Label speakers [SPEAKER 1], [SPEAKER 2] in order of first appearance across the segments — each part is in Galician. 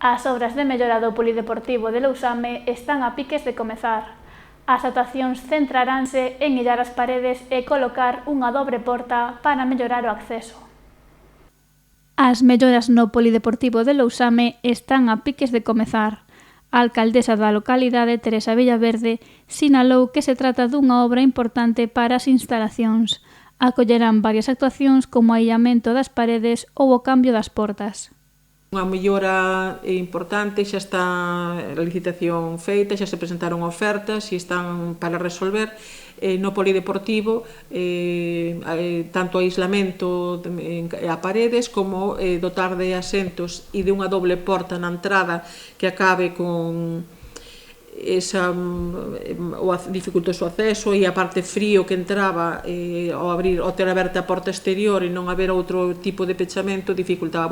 [SPEAKER 1] As obras de mellora do polideportivo de Lousame están a piques de comezar. As actuacións centraranse en illar as paredes e colocar unha dobre porta para mellorar o acceso. As melloras no polideportivo de Lousame están a piques de comezar. A alcaldesa da localidade, Teresa Villaverde, sinalou que se trata dunha obra importante para as instalacións. Acollerán varias actuacións como o aillamento das paredes ou o cambio das portas.
[SPEAKER 2] Unha mellora importante, xa está a licitación feita, xa se presentaron ofertas e están para resolver no polideportivo tanto o aislamento a paredes como dotar de asentos e de unha doble porta na entrada que acabe con dificultoso acceso e a parte frío que entraba ao ter aberta a porta exterior e non haber outro tipo de pechamento dificultaba.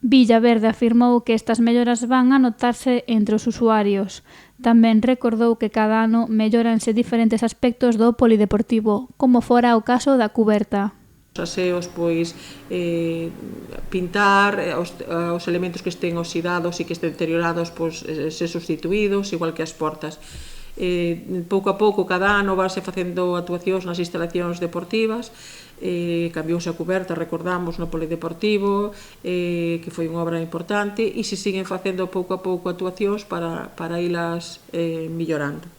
[SPEAKER 1] Villaverde afirmou que estas melloras van a notarse entre os usuarios. Tamén recordou que cada ano melloranse diferentes aspectos do polideportivo, como fora o caso da cuberta.
[SPEAKER 2] Os aseos, pintar, os elementos que estén oxidados e que estén deteriorados, ser sustituídos, igual que as portas. Pouco a pouco, cada ano, vanse facendo actuacións nas instalacións deportivas, cambiouse a cuberta, recordamos, no polideportivo, que foi unha obra importante, e se siguen facendo pouco a pouco actuacións para ilas mellorando.